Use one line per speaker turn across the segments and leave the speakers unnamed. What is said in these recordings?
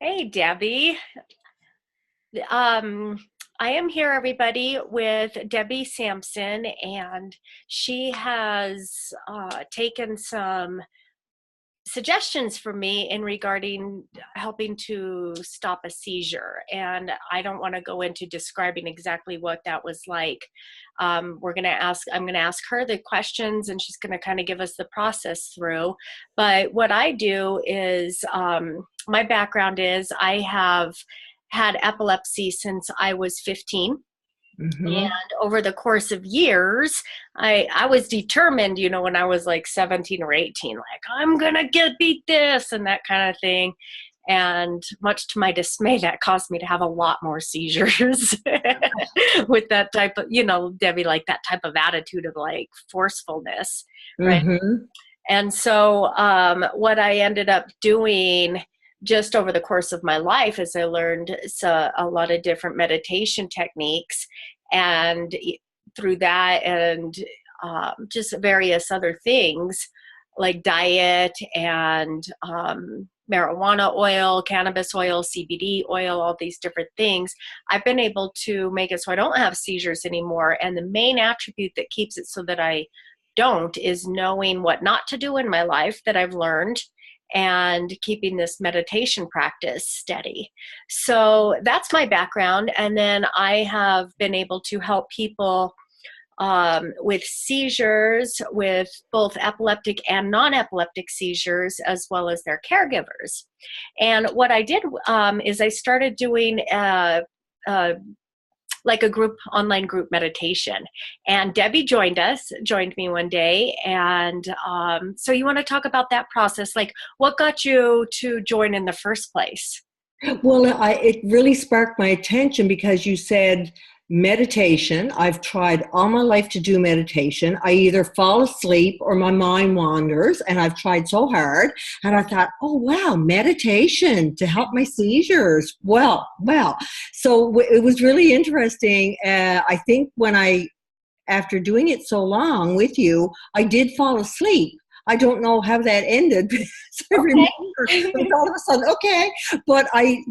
Hey, Debbie. Um, I am here, everybody, with Debbie Sampson, and she has taken some suggestions for me in regarding helping to stop a seizure. And I don't want to go into describing exactly what that was like. I'm going to ask her the questions, and she's going to kind of give us the process through. But what I do is, my background is I have had epilepsy since I was 15.
Mm-hmm.
And over the course of years, I was determined, when I was like 17 or 18, like, I'm going to beat this and that kind of thing. And much to my dismay, that caused me to have a lot more seizures with that type of, Debbie, like that type of attitude of like forcefulness, right?
Mm-hmm.
And so what I ended up doing just over the course of my life is I learned a lot of different meditation techniques, and through that and just various other things like diet and marijuana oil, cannabis oil, CBD oil, all these different things, I've been able to make it so I don't have seizures anymore. And the main attribute that keeps it so that I don't is knowing what not to do in my life that I've learned and keeping this meditation practice steady. So that's my background. And then I have been able to help people with seizures, with both epileptic and non-epileptic seizures, as well as their caregivers. And what I did is I started doing like a online group meditation. And Debbie joined me one day. And so you want to talk about that process? Like, what got you to join in the first place?
Well, it really sparked my attention because you said meditation. I've tried all my life to do meditation. I either fall asleep or my mind wanders, and I've tried so hard. And I thought, oh, wow, meditation to help my seizures. Well. So it was really interesting. I think after doing it so long with you, I did fall asleep. I don't know how that ended. So I remember, but all of a sudden, okay. But I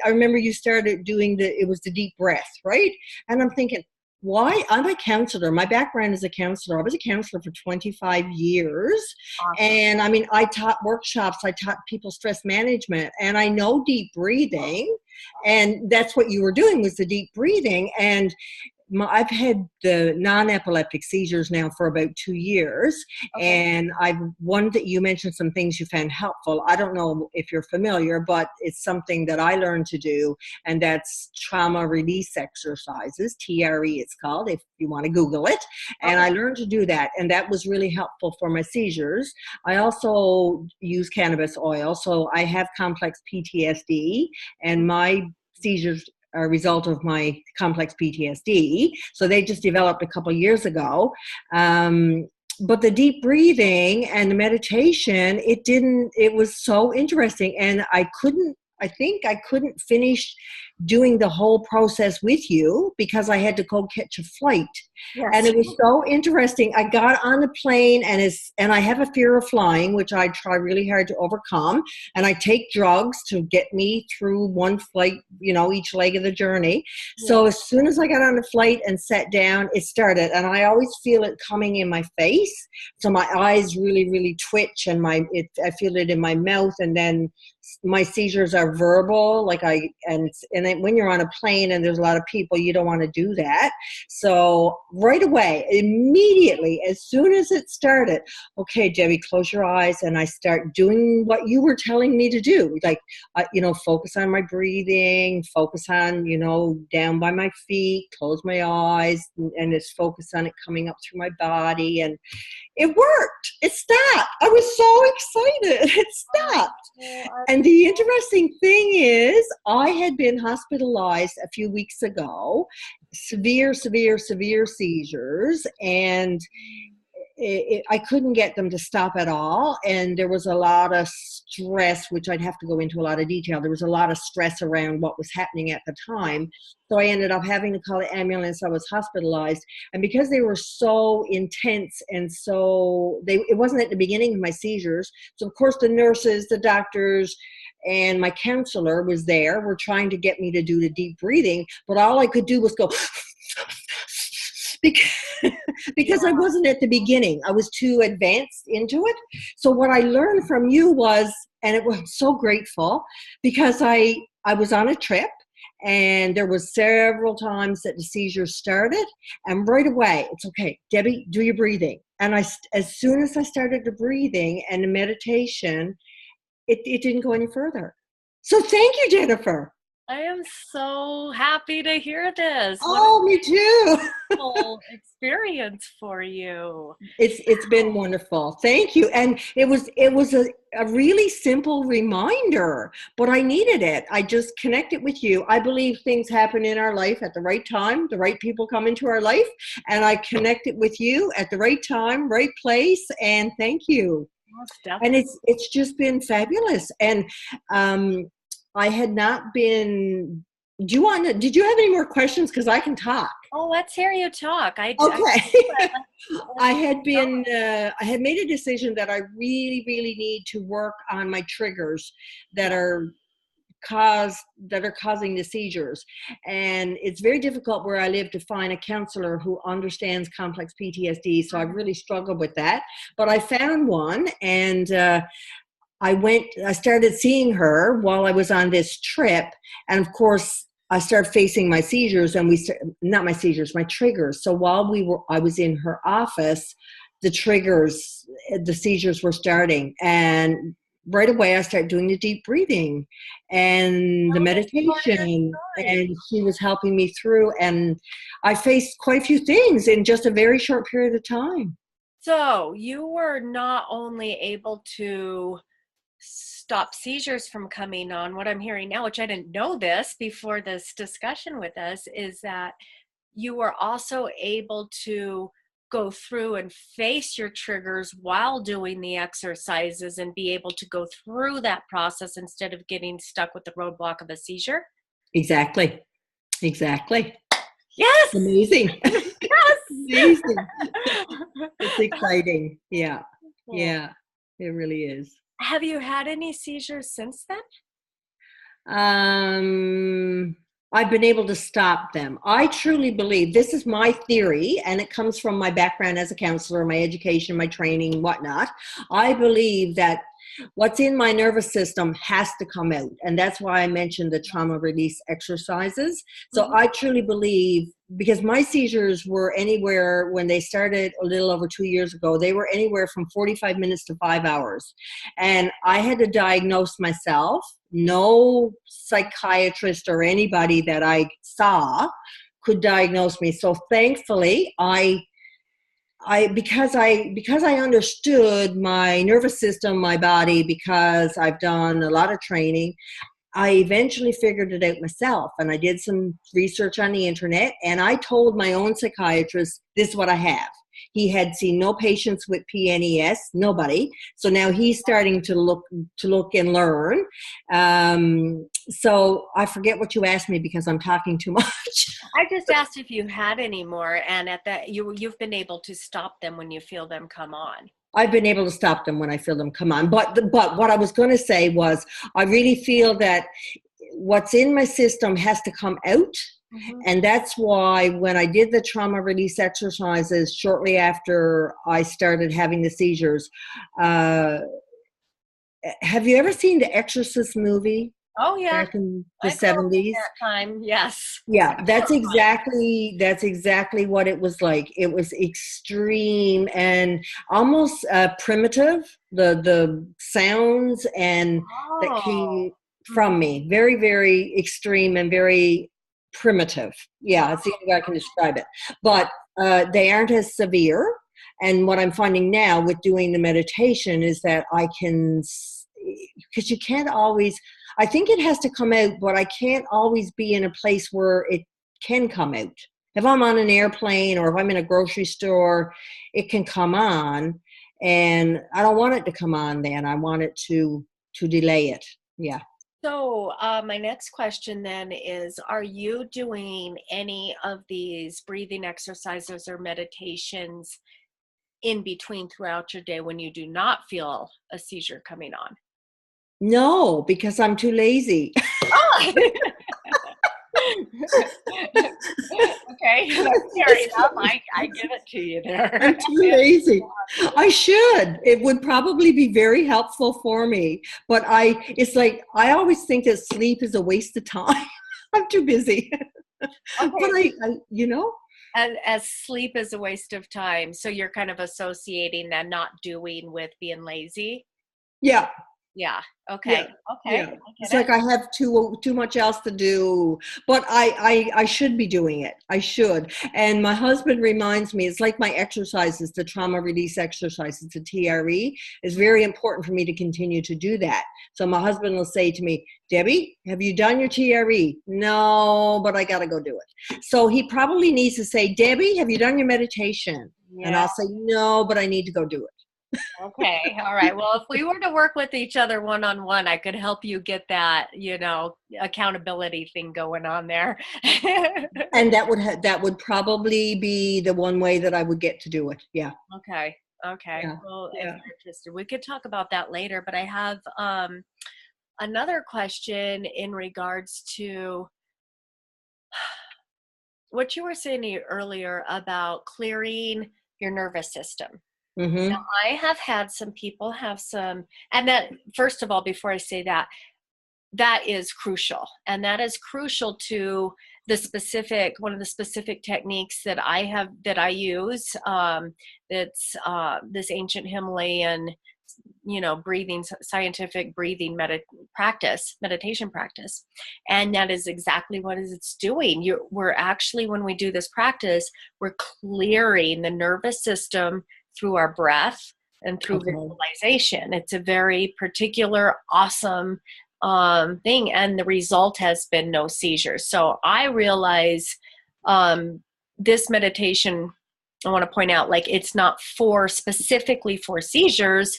remember you started doing it was the deep breath, right? And I'm thinking, why? I'm a counselor. My background is a counselor. I was a counselor for 25 years.
Awesome.
And I mean, I taught workshops, I taught people stress management, and I know deep breathing. And that's what you were doing was the deep breathing. And I've had the non-epileptic seizures now for about 2 years,
Okay.
and I've one that you mentioned some things you found helpful. I don't know if you're familiar, but it's something that I learned to do, and that's trauma release exercises, TRE it's called, if you want to Google it. And
Okay.
I learned to do that, and that was really helpful for my seizures. I also use cannabis oil, so I have complex PTSD, and my seizures a result of my complex PTSD. So they just developed a couple years ago. But the deep breathing and the meditation, it was so interesting. And I think I couldn't finish doing the whole process with you because I had to go catch a flight. And
Yes.
it was so interesting. I got on the plane and I have a fear of flying, which I try really hard to overcome. And I take drugs to get me through one flight, each leg of the journey.
Yeah.
So as soon as I got on the flight and sat down, it started. And I always feel it coming in my face. So my eyes really, really twitch, and I feel it in my mouth. And then my seizures are verbal, and then when you're on a plane and there's a lot of people, you don't want to do that. So right away, immediately, as soon as it started, okay, Debbie, close your eyes, and I start doing what you were telling me to do, like, focus on my breathing, focus on, down by my feet, close my eyes, and just focus on it coming up through my body, and it worked. It stopped. I was so excited. It stopped. And the interesting thing is, I had been hospitalized a few weeks ago, severe seizures, and I couldn't get them to stop at all. And there was a lot of stress, which I'd have to go into a lot of detail. There was a lot of stress around what was happening at the time. So I ended up having to call the ambulance. I was hospitalized. And because they were so intense and it wasn't at the beginning of my seizures. So of course the nurses, the doctors, and my counselor was there. We're trying to get me to do the deep breathing, but all I could do was go because, because I wasn't at the beginning. I was too advanced into it. So what I learned from you was, and it was so grateful, because I was on a trip, and there was several times that the seizure started, and right away, it's okay, Debbie, do your breathing. And as soon as I started the breathing and the meditation, it didn't go any further. So thank you, Jennifer.
I am so happy to hear this.
Oh, me too.
Wonderful experience for you.
It's been wonderful. Thank you. And it was a really simple reminder, but I needed it. I just connected with you. I believe things happen in our life at the right time. The right people come into our life, and I connected with you at the right time, right place. And thank you.
Most
And
definitely.
it's just been fabulous. And I had not been. Did you have any more questions? Because I can talk.
Oh, let's hear you talk.
Okay.
Let's
I had
go.
been, I had made a decision that I really, really need to work on my triggers that
Yeah.
are causing the seizures. And it's very difficult where I live to find a counselor who understands complex PTSD. So I've really struggled with that. But I found one, and I started seeing her while I was on this trip. And of course, I started facing my seizures, and not my seizures, my triggers. So while I was in her office, the seizures were starting. And right away, I started doing the deep breathing and the
Tell us more of your
meditation,
story.
and she was helping me through. And I faced quite a few things in just a very short period of time.
So you were not only able to stop seizures from coming on, what I'm hearing now, which I didn't know this before this discussion with us, is that you were also able to go through and face your triggers while doing the exercises and be able to go through that process instead of getting stuck with the roadblock of a seizure.
Exactly. Exactly.
Yes.
Amazing.
Yes.
Amazing. It's exciting. Yeah.
Cool.
Yeah. It really is.
Have you had any seizures since then?
Um, I've been able to stop them. I truly believe, this is my theory, and it comes from my background as a counselor, my education, my training, whatnot. I believe that what's in my nervous system has to come out. And that's why I mentioned the trauma release exercises. So
Mhm.
I truly believe, because my seizures were anywhere, when they started a little over 2 years ago, they were anywhere from 45 minutes to 5 hours. And I had to diagnose myself. No psychiatrist or anybody that I saw could diagnose me. So thankfully, because I understood my nervous system, my body, because I've done a lot of training, I eventually figured it out myself. And I did some research on the internet, and I told my own psychiatrist, this is what I have. He had seen no patients with PNES, nobody. So now he's starting to look and learn. So I forget what you asked me because I'm talking too much.
I just asked if you had any more, and at that you've been able to stop them when you feel them come on.
I've been able to stop them when I feel them come on. But what I was going to say was, I really feel that what's in my system has to come out.
Mhm.
And that's why when I did the trauma release exercises shortly after I started having the seizures, uh, have you ever seen the Exorcist movie
Oh yeah,
back in the
I grew up in
70s?
that time. Yes,
Yeah,
horrifying.
that's exactly what it was like. It was extreme and almost primitive. The sounds and that
Oh.
came
Mhm.
from me, very, very extreme and very primitive. Yeah, that's the only way I can describe it. But they aren't as severe. And what I'm finding now with doing the meditation is that I can, because you can't always, I think it has to come out, but I can't always be in a place where it can come out. If I'm on an airplane or if I'm in a grocery store, it can come on, and I don't want it to come on then. I want it to delay it. Yeah.
So, my next question then is, are you doing any of these breathing exercises or meditations in between throughout your day when you do not feel a seizure coming on?
No, because I'm too lazy.
Oh. Okay, that's fair enough. I give it to you
I'm
there.
too lazy. I should. It would probably be very helpful for me. But it's like, I always think that sleep is a waste of time. I'm too busy. But
Okay,
you know,
as sleep is a waste of time, so you're kind of associating that not doing with being lazy.
yeah.
Yeah. Okay.
Yeah,
Okay.
yeah.
I
It's
get it.
like I have too much else to do, but I should be doing it. I should. And my husband reminds me. It's like my exercises, the trauma release exercises, the TRE is very important for me to continue to do that. So my husband will say to me, "Debbie, have you done your TRE?" No, but I got to go do it. So he probably needs to say, "Debbie, have you done your meditation?" And
Yeah.
I'll say, "No, but I need to go do it."
Okay. All right. Well, if we were to work with each other one on one, I could help you get that, accountability thing going on there.
And that would probably be the one way that I would get to do it. Yeah.
Okay. Okay.
Yeah.
Well, if
Yeah.
you're interested, we could talk about that later, but I have another question in regards to what you were saying earlier about clearing your nervous system. Now,
Mm-hmm.
I have had some people have some, and that, first of all, before I say that, that is crucial. And that is crucial to one of the specific techniques that I use. That's this ancient Himalayan, breathing, scientific breathing meditation practice. And that is exactly what it's doing. We're actually, when we do this practice, we're clearing the nervous system through our breath and through
Okay.
visualization. It's a very particular, awesome thing. And the result has been no seizures. So I realize this meditation, I want to point out, like, it's not specifically for seizures.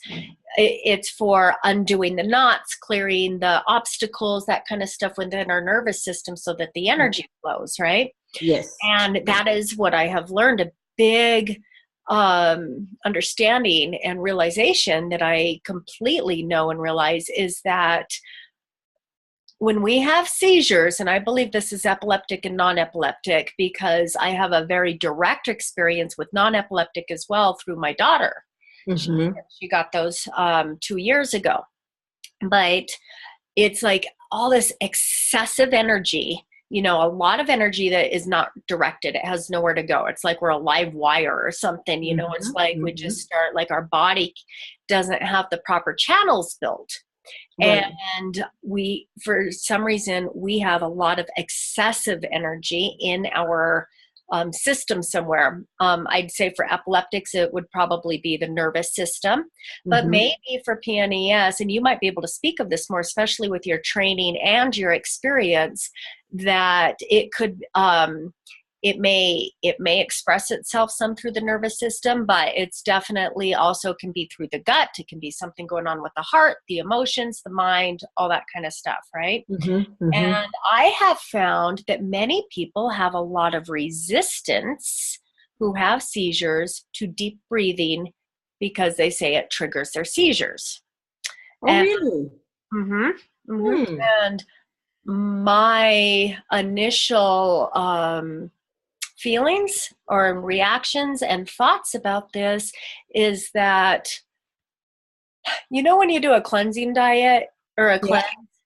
It's for undoing the knots, clearing the obstacles, that kind of stuff within our nervous system so that the energy flows, right?
Yes.
And that is what I have learned, a big understanding and realization that I completely know and realize is that when we have seizures, and I believe this is epileptic and non-epileptic because I have a very direct experience with non-epileptic as well through my daughter. She,
Mm-hmm.
she got those 2 years ago. But it's like all this excessive energy, a lot of energy that is not directed. It has nowhere to go. It's like we're a live wire or something, it's
Mm-hmm.
like we
Mm-hmm.
just start, like, our body doesn't have the proper channels built.
Right.
And for some reason, we have a lot of excessive energy in our system somewhere. I'd say for epileptics, it would probably be the nervous system, but
Mm-hmm.
maybe for PNES, and you might be able to speak of this more, especially with your training and your experience, that it may express itself some through the nervous system, but it's definitely also can be through the gut. It can be something going on with the heart, the emotions, the mind, all that kind of stuff, right?
Mm-hmm. Mm-hmm.
And I have found that many people have a lot of resistance who have seizures to deep breathing because they say it triggers their seizures.
Oh,
And
really?
mhm, mhm.
Hmm.
And my initial feelings or reactions and thoughts about this is that, when you do a cleansing diet or a
Yeah.
cleanse,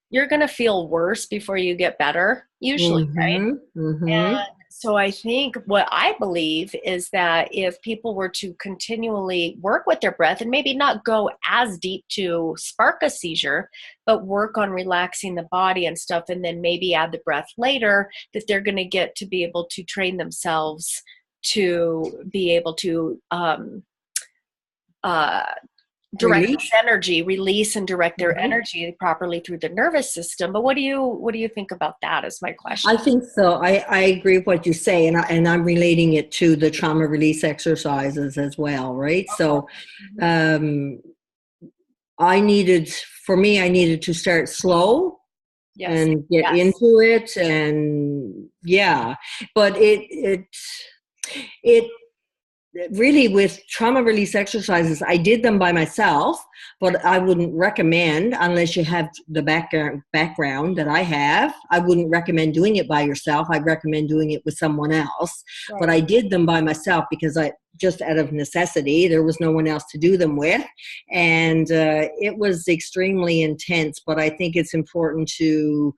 you're going to feel worse before you get better, usually, right?
Mm-hmm. Mm-hmm.
And so I think what I believe is that if people were to continually work with their breath and maybe not go as deep to spark a seizure, but work on relaxing the body and stuff, and then maybe add the breath later, that they're going to get to be able to train themselves to be able to uh, direct
Release.
this energy, release and direct their
Mm-hmm.
energy properly through the nervous system. But what do you think about that is my
I
question.
think so. I agree with what you say, and I'm relating it to the trauma release exercises as well, right? So,
Mhm.
um, I needed to start slow
Yes.
and get
Yes.
into it, and yeah, but it really with trauma release exercises, I did them by myself, but I wouldn't recommend, unless you have the background that I have, I wouldn't recommend doing it by yourself. I'd recommend doing it with someone else. But
Right.
I did them by myself because I just out of necessity, there was no one else to do them with. And it was extremely intense, but I think it's important to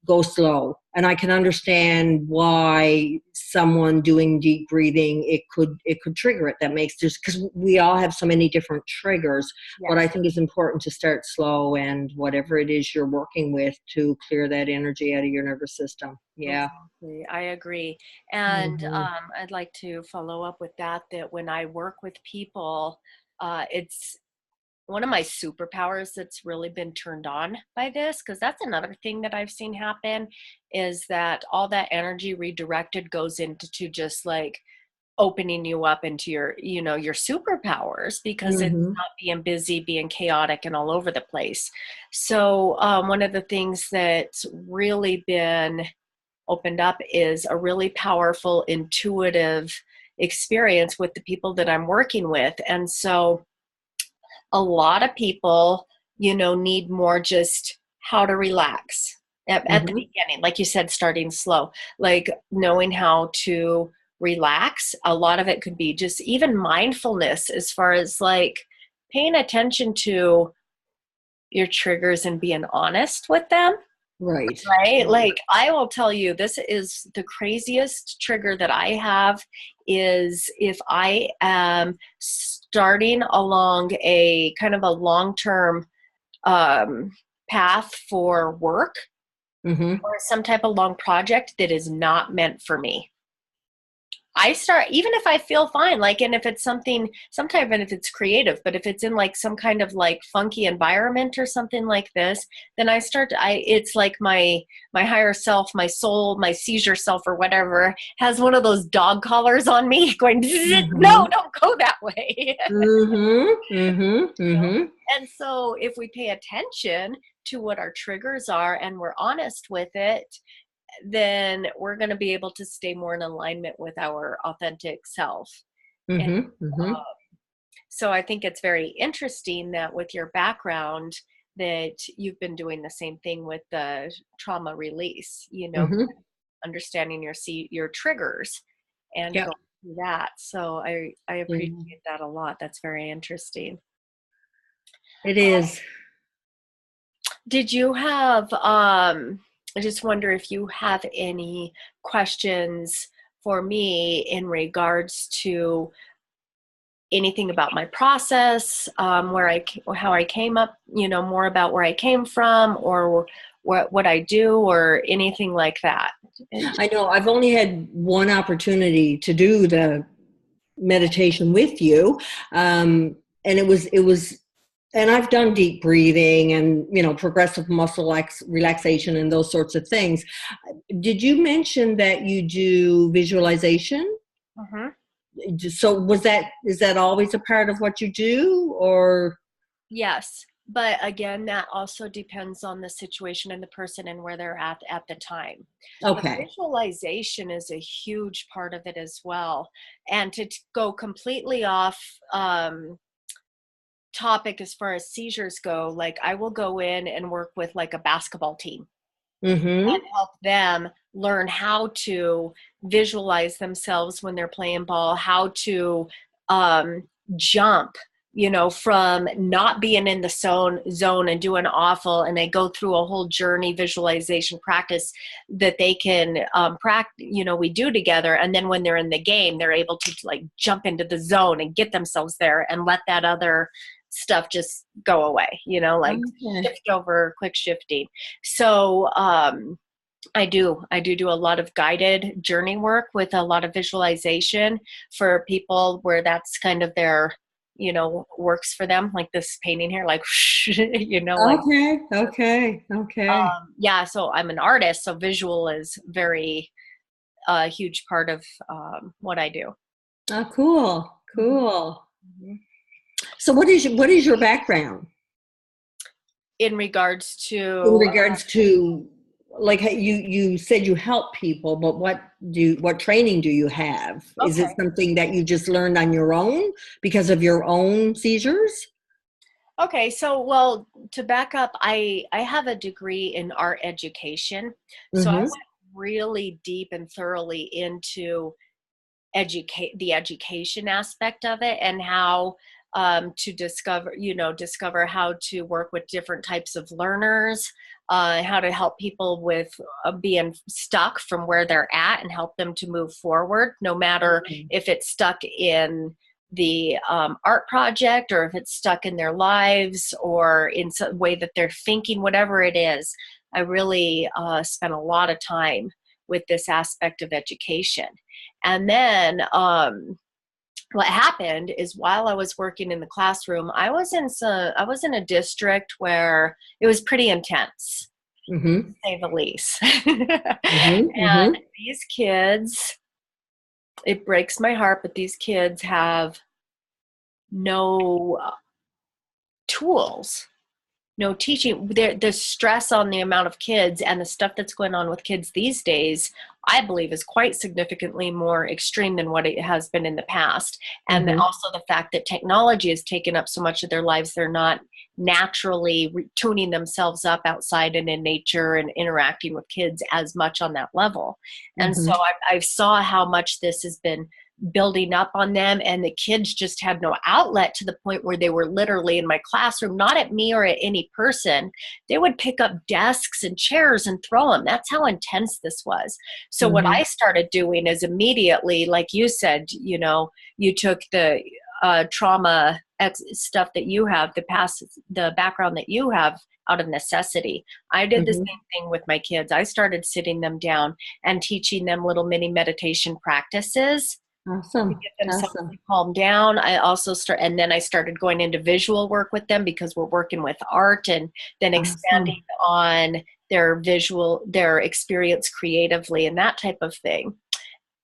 go slow. And I can understand why someone doing deep breathing, it could trigger it. That makes, just because we all have so many different triggers. But
Yes.
I think it's important to start slow, and whatever it is you're working with, to clear that energy out of your nervous system. Yeah.
Exactly. I agree. And
Hmm.
I'd like to follow up with that, that when I work with people, it's one of my superpowers that's really been turned on by this, because that's another thing that I've seen happen, is that all that energy redirected goes into just like opening you up into your, your superpowers, because it's
Hmm.
not being busy, being chaotic and all over the place. So one of the things that's really been opened up is a really powerful, intuitive experience with the people that I'm working with. And so a lot of people, need more just how to relax at the
Hmm.
beginning. Like you said, starting slow, like knowing how to relax. A lot of it could be just even mindfulness, as far as like paying attention to your triggers and being honest with them.
Right.
Right?
Right.
Like, I will tell you, this is the craziest trigger that I have, is if I am starting along a kind of a long-term um, path for work,
Hmm.
or some type of long project that is not meant for me. I start, even if I feel fine, like, and if it's something, sometimes, and if it's creative, but if it's in like some kind of like funky environment or something like this, then it's like my higher self, my soul, my seizure self or whatever, has one of those dog collars on me going, no,
Hmm.
don't go that way.
Hmm. Hmm. Hmm.
And so if we pay attention to what our triggers are and we're honest with it, then we're going to be able to stay more in alignment with our authentic self. And
Hmm. Hmm.
so I think it's very interesting that with your background, that you've been doing the same thing with the trauma release,
Hmm.
understanding your triggers and
Yeah.
going through that. So I
Yeah.
appreciate that a lot. That's very interesting.
It is.
Did you have, I just wonder if you have any questions for me in regards to anything about my process, how I came up, more about where I came from, or what I do, or anything like that.
I know I've only had one opportunity to do the meditation with you. And it was, and I've done deep breathing and, progressive muscle relaxation and those sorts of things. Did you mention that you do visualization?
Mhm.
So is that always a part of what you do, or?
Yes. But again, that also depends on the situation and the person and where they're at the time. But
Okay.
visualization is a huge part of it as well. And to go completely off topic as far as seizures go, like I will go in and work with like a basketball team
Mm-hmm.
and help them learn how to visualize themselves when they're playing ball, how to um, jump, from not being in the zone and doing awful, and they go through a whole journey visualization practice that they can practice, we do together. And then when they're in the game, they're able to like jump into the zone and get themselves there and let that other stuff just go away, like
Okay.
shift over, quick shifting. So I do a lot of guided journey work with a lot of visualization for people where that's kind of their, works for them, like this painting here, like, like,
Okay. Okay. Okay.
yeah. So I'm an artist, so visual is very huge part of what I do.
Oh, cool.
Mhm.
Cool.
Mhm.
So what is your background
In regards
in
to
regards to like you said you help people, but what training do you have? Is it
Okay.
something that you just learned on your own because of your own seizures?
Okay, so well, to back up, I have a degree in art education. So I
Mm-hmm.
went really deep and thoroughly into the education aspect of it, and how to discover how to work with different types of learners, how to help people with being stuck from where they're at and help them to move forward, no matter if it's stuck in the art project, or if it's stuck in their lives, or in some way that they're thinking, whatever it is. I really spent a lot of time with this aspect of education. And then what happened is, while I was working in the classroom, I was in a district where it was pretty intense,
Mm-hmm.
to say the least.
Mm-hmm.
And
Mm-hmm.
these kids, it breaks my heart, but these kids have no tools, no teaching. The stress on the amount of kids and the stuff that's going on with kids these days, I believe, is quite significantly more extreme than what it has been in the past. And
Mm-hmm.
also the fact that technology has taken up so much of their lives, they're not naturally tuning themselves up outside and in nature and interacting with kids as much on that level. And so
Mm-hmm.
I saw how much this has been building up on them, and the kids just had no outlet, to the point where they were literally in my classroom, not at me or at any person. They would pick up desks and chairs and throw them. That's how intense this was. So what
Mm-hmm.
I started doing is, immediately, like you said, you took the trauma stuff that you have, the background that you have, out of necessity. I did the
Mm-hmm.
same thing with my kids. I started sitting them down and teaching them little mini meditation practices to
Awesome.
get themselves
Awesome.
to calm down. And then I started going into visual work with them, because we're working with art, and then
Awesome.
expanding on their experience creatively, and that type of thing.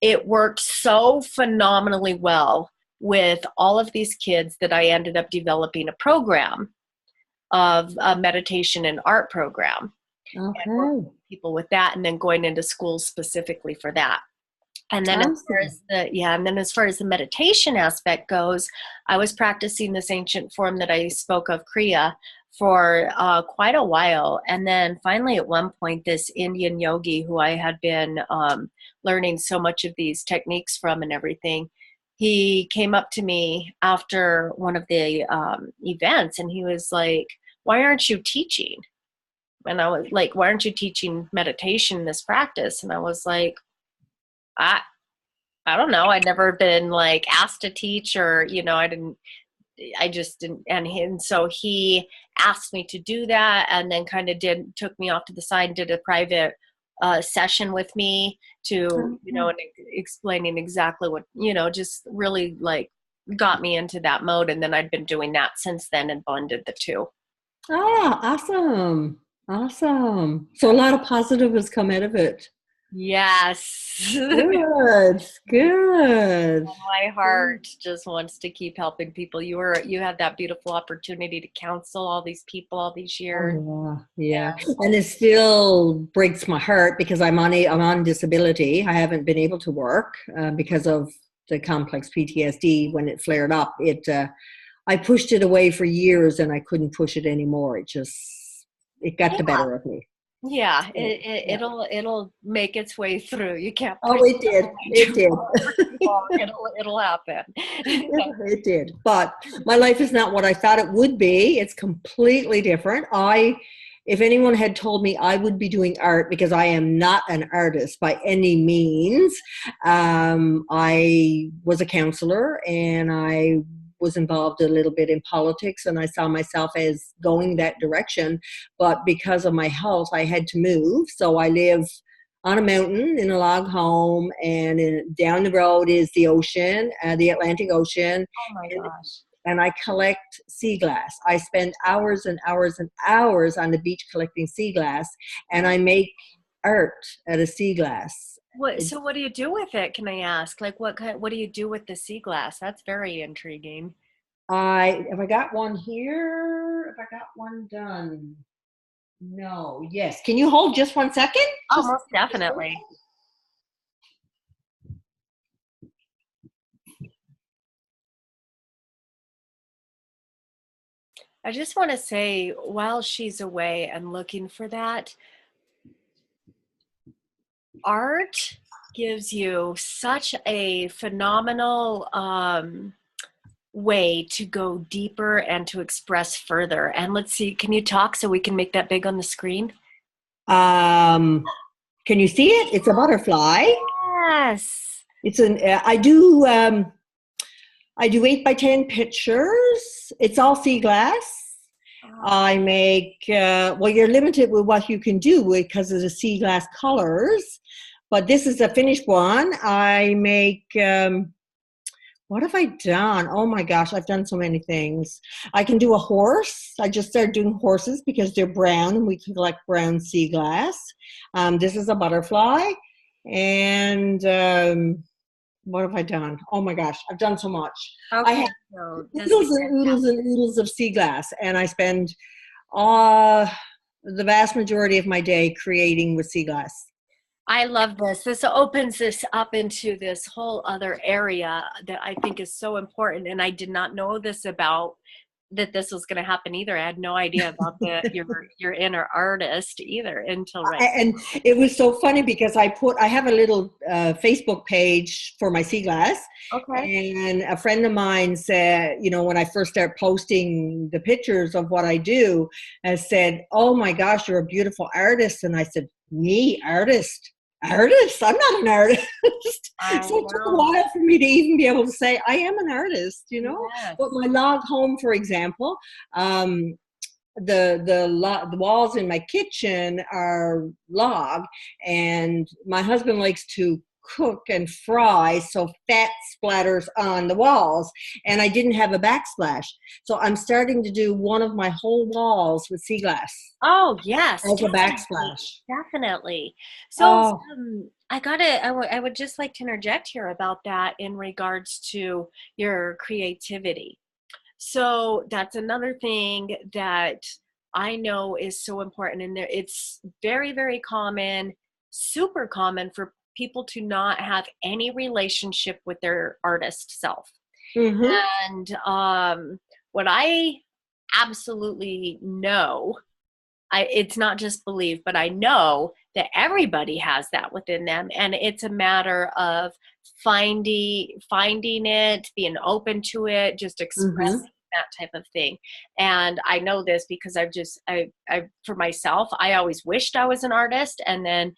It worked so phenomenally well with all of these kids that I ended up developing a program of a meditation and art program, and working
Okay.
with people with that, and then going into schools specifically for that. And then
Awesome.
as far as the meditation aspect goes, I was practicing this ancient form that I spoke of, Kriya, for quite a while. And then finally, at one point, this Indian yogi who I had been learning so much of these techniques from and everything, he came up to me after one of the events, and he was like, "Why aren't you teaching?" And I was like, "Why aren't you teaching meditation, this practice?" And I was like, I I don't know. I'd never been like asked to teach, or, I just didn't. And so he asked me to do that, and then kind of took me off to the side and did a private session with me to,
Okay.
and explaining exactly what, just really like got me into that mode. And then I'd been doing that since then, and blended the two.
Ah, awesome. Awesome. So a lot of positive has come out of it.
Yes.
Good. Good.
My heart just wants to keep helping people. You had that beautiful opportunity to counsel all these people all these years.
Oh yeah,
And
yeah. And it still breaks my heart because I'm on disability. I haven't been able to work because of the complex PTSD. When it flared up, I pushed it away for years, and I couldn't push it anymore. It got
yeah,
the better of me.
yeah,
So, yeah.
it'll make its way through. You can't
Oh,
push it
it did.
away
It
too
did.
far for too long. It'll happen.
It did. But my life is not what I thought it would be. It's completely different. If anyone had told me I would be doing art, because I am not an artist by any means, I was a counselor, and I was involved a little bit in politics, and I saw myself as going that direction. But because of my health, I had to move. So I live on a mountain in a log home, and down the road is the ocean, the Atlantic Ocean,
Oh my
and,
gosh.
and I collect sea glass. I spend hours and hours and hours on the beach collecting sea glass, and I make art out of sea glass.
So what do you do with it? Can I ask? Like, what do you do with the sea glass? That's very intriguing.
If I got one here, if I got one done. No, yes. Can you hold just 1 second?
Oh, most definitely. I just want to say, while she's away and looking for that, art gives you such a phenomenal way to go deeper and to express further. And let's see, can you talk so we can make that big on the screen?
Can you see it? It's a butterfly.
Yes.
It's an, I do 8 by 10 pictures. It's all sea glass. I make, well, you're limited with what you can do because of the sea glass colors, but this is a finished one. I make, what have I done? Oh my gosh, I've done so many things. I can do a horse. I just started doing horses because they're brown and we can collect brown sea glass. This is a butterfly. And what have I done? Oh my gosh, I've done so much.
Okay,
I have
so
oodles and oodles and oodles of sea glass, and I spend the vast majority of my day creating with sea glass.
I love this. This opens this up into this whole other area that I think is so important. And I did not know this about that this was going to happen either. I had no idea about your inner artist either until right.
And it was so funny because I have a little Facebook page for my sea glass.
Okay.
And a friend of mine said, you know, when I first started posting the pictures of what I do, said, "Oh my gosh, you're a beautiful artist." And I said, "Me, artist? Artist? I'm not an artist." So it took a while for me to even be able to say I am an artist, you know.
Yes.
But my log home, for example, the walls in my kitchen are log, and my husband likes to cook and fry, so fat splatters on the walls, and I didn't have a backsplash, so I'm starting to do one of my whole walls with sea glass.
Oh yes,
As a
definitely,
backsplash.
definitely. So
Oh.
I would just like to interject here about that in regards to your creativity. So that's another thing that I know is so important, and there it's very, very common, super common for people to not have any relationship with their artist self.
Mm-hmm.
And what I absolutely know, it's not just believe, but I know that everybody has that within them, and it's a matter of finding it, being open to it, just expressing
Mm-hmm.
that type of thing. And I know this because I for myself, I always wished I was an artist, and then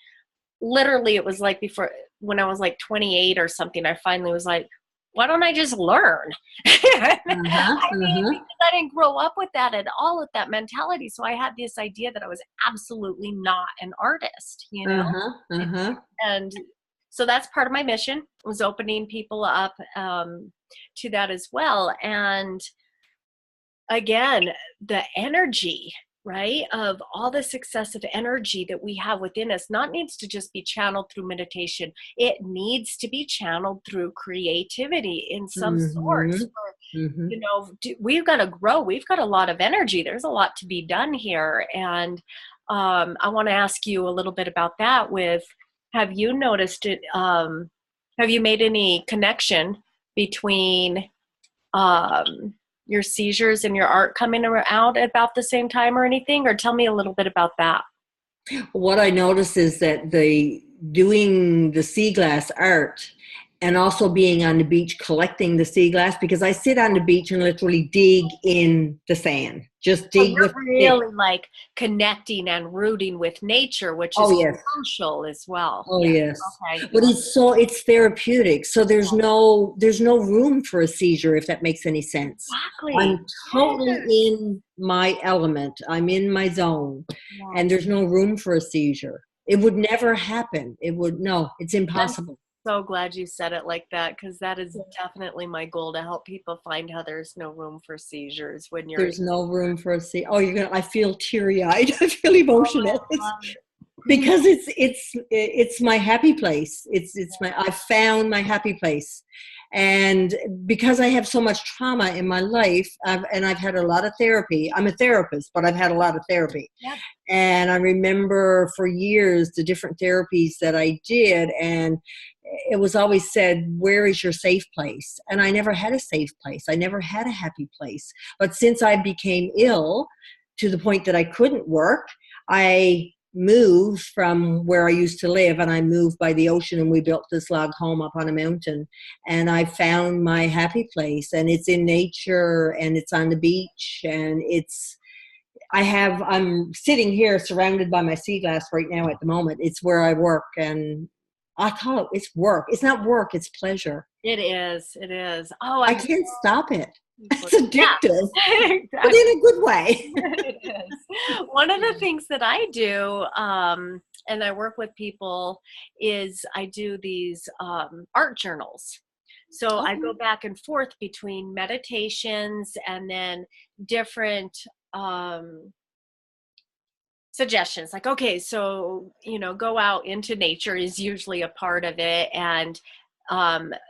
literally it was like before, when I was like 28 or something, I finally was like, why don't I just learn? I
Uh-huh.
mean,
Uh-huh.
because I didn't grow up with that at all, with that mentality. So I had this idea that I was absolutely not an artist, you know?
Uh-huh. Uh-huh.
And so that's part of my mission, was opening people up to that as well. And again, the energy, right, of all this excessive energy that we have within us not needs to just be channeled through meditation. It needs to be channeled through creativity in some sort.
Mm-hmm. Mm-hmm.
You know, we've got to grow. We've got a lot of energy. There's a lot to be done here. And I want to ask you a little bit about that with, have you noticed it? Have you made any connection between your seizures and your art coming out at about the same time or anything? Or tell me a little bit about that.
What I notice is that the doing the sea glass art and also being on the beach collecting the sea glass, because I sit on the beach and literally dig in the sand, just
So
dig
you're
with stick.
really like connecting and rooting with nature, which is
Oh yes.
crucial as well.
Oh
Yeah.
yes.
Okay.
But it's therapeutic. So there's no room for a seizure, if that makes any sense.
Exactly.
I'm totally in my element. I'm in my zone.
Yeah.
And there's no room for a seizure. It would never happen. It's
I'm
impossible.
so glad you said it like that, because that is definitely my goal, to help people find how there's no room for seizures when you're.
There's no room for a seizure. Oh, I feel teary-eyed. I feel emotional. Because it's my happy place. I found my happy place. And because I have so much trauma in my life, I've had a lot of therapy. I'm a therapist, but I've had a lot of therapy.
Yeah.
And I remember for years the different therapies that I did, and it was always said, where is your safe place? And I never had a safe place. I never had a happy place. But since I became ill to the point that I couldn't work, I moved from where I used to live, and I moved by the ocean, and we built this log home up on a mountain, and I found my happy place, and it's in nature, and it's on the beach, and I'm sitting here surrounded by my sea glass right now at the moment. It's where I work, and I call it's work. It's not work, it's pleasure.
It is. It is. Oh,
I can't stop it. It's
yeah,
addictive,
exactly.
but in a good way.
It is. One of the things that I do, and I work with people, is I do these art journals. So I go back and forth between meditations and then different suggestions. Like, okay, so, go out into nature is usually a part of it, and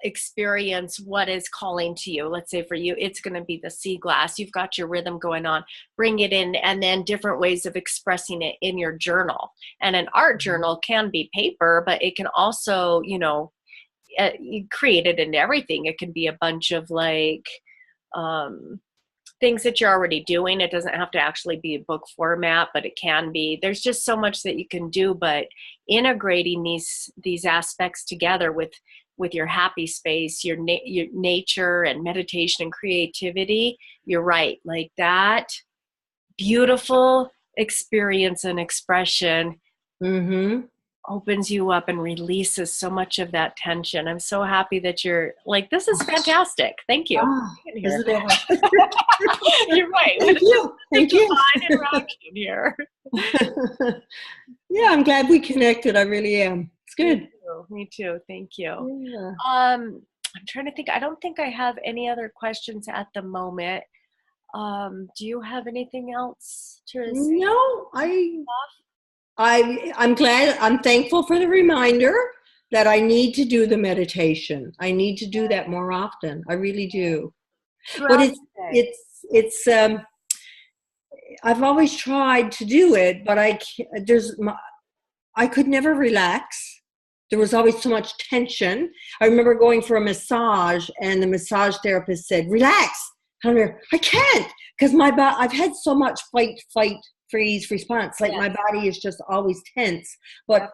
experience what is calling to you. Let's say for you, it's going to be the sea glass. You've got your rhythm going on, bring it in, and then different ways of expressing it in your journal. And an art journal can be paper, but it can also, you create it into everything. It can be a bunch of things that you're already doing. It doesn't have to actually be a book format, but it can be. There's just so much that you can do, but integrating these aspects together with your happy space, your nature and meditation and creativity, you're right. Like that beautiful experience and expression opens you up and releases so much of that tension. I'm so happy that you're like, this is fantastic. Thank you.
Isn't it?
You're right.
Thank you. Thank you.
Divine interaction here.
Yeah, I'm glad we connected. I really am. It's good.
Me too. Thank you.
Yeah.
I'm trying to think. I don't think I have any other questions at the moment. Do you have anything else to say?
No, I'm glad. I'm thankful for the reminder that I need to do the meditation. I need to do that more often. I really do. But it's I've always tried to do it, but I could never relax. There was always so much tension. I remember going for a massage, and the massage therapist said, "Relax." And I'm like, I can't, because I've had so much fight, freeze response. Like my body is just always tense. But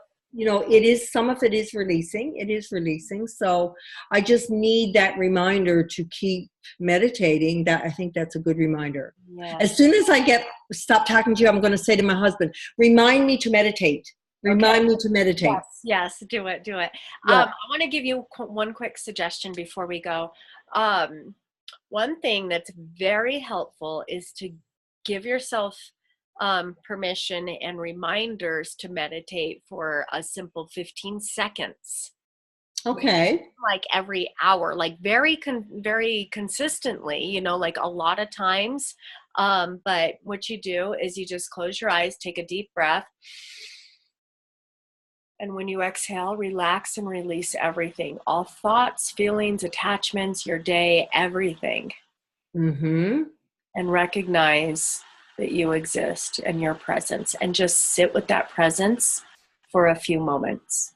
some of it is releasing. It is releasing. So I just need that reminder to keep meditating. That I think that's a good reminder. Yes. As soon as I stop talking to you, I'm going to say to my husband, remind me to meditate. Remind me to meditate.
Yes, do it. Yeah. I want to give you one quick suggestion before we go. One thing that's very helpful is to give yourself permission and reminders to meditate for a simple 15 seconds.
Okay.
Like every hour, like very consistently, like a lot of times. But what you do is you just close your eyes, take a deep breath. And when you exhale, relax and release everything. All thoughts, feelings, attachments, your day, everything. And recognize that you exist and your presence. And just sit with that presence for a few moments.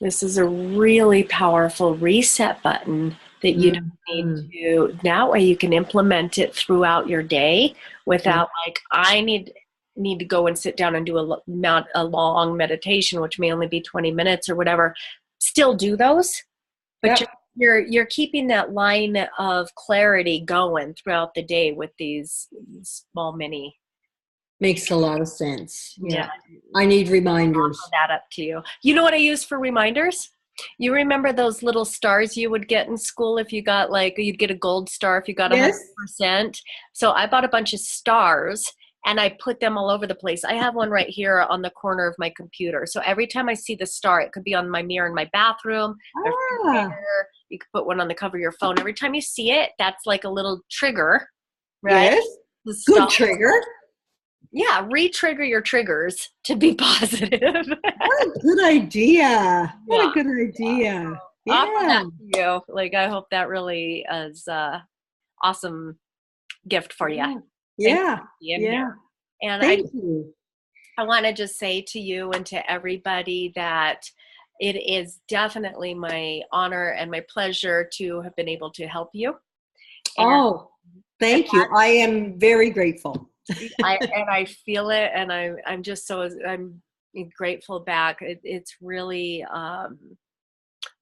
This is a really powerful reset button that you don't need to. That way you can implement it throughout your day without I need to go and sit down and do a long meditation, which may only be 20 minutes or whatever. Still do those, but you're keeping that line of clarity going throughout the day with these small mini.
Makes a lot of sense. Yeah. I need reminders.
I'll that up to you. You know what I use for reminders? You remember those little stars you would get in school if you got you'd get a gold star if you got 100%. So I bought a bunch of stars and I put them all over the place. I have one right here on the corner of my computer. So every time I see the star, it could be on my mirror in my bathroom. You could put one on the cover of your phone. Every time you see it, that's like a little trigger, right?
Yes. Good trigger.
Yeah, re-trigger your triggers to be positive.
What a good idea. What a
Yeah.
good idea.
Offer
Yeah.
that to you. Like, I hope that really is awesome gift for you.
Yeah.
Thank you
Yeah.
for being
Yeah.
here. And
Thank you.
I want to just say to you and to everybody that it is definitely my honor and my pleasure to have been able to help you. And
Oh, thank you. I am very grateful.
I feel it, and I'm just so I'm grateful back. It's really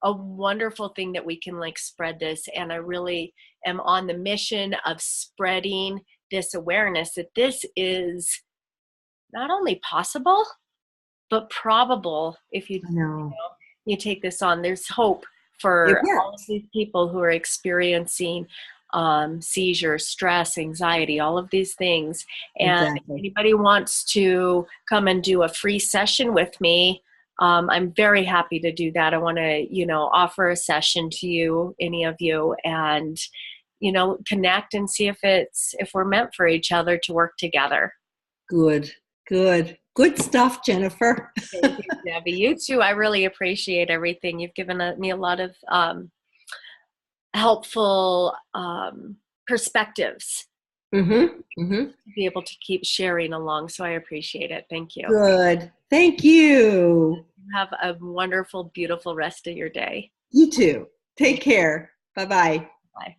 a wonderful thing that we can like spread this, and I really am on the mission of spreading this awareness that this is not only possible but probable if
I know.
you take this on. There's hope
It
for all of
works.
these people who are experiencing seizures, stress, anxiety, all of these things. And if
Exactly.
anybody wants to come and do a free session with me, I'm very happy to do that. I want to, offer a session to you, any of you, and connect and see if we're meant for each other to work together.
Good. Good. Good stuff, Jennifer.
Thank you, Debbie. You too. I really appreciate everything. You've given me a lot of helpful perspectives
Mm-hmm. Mm-hmm.
to be able to keep sharing along. So I appreciate it. Thank you.
Good. Thank you.
Have a wonderful, beautiful rest of your day.
You too. Take care. Bye-bye.
Bye.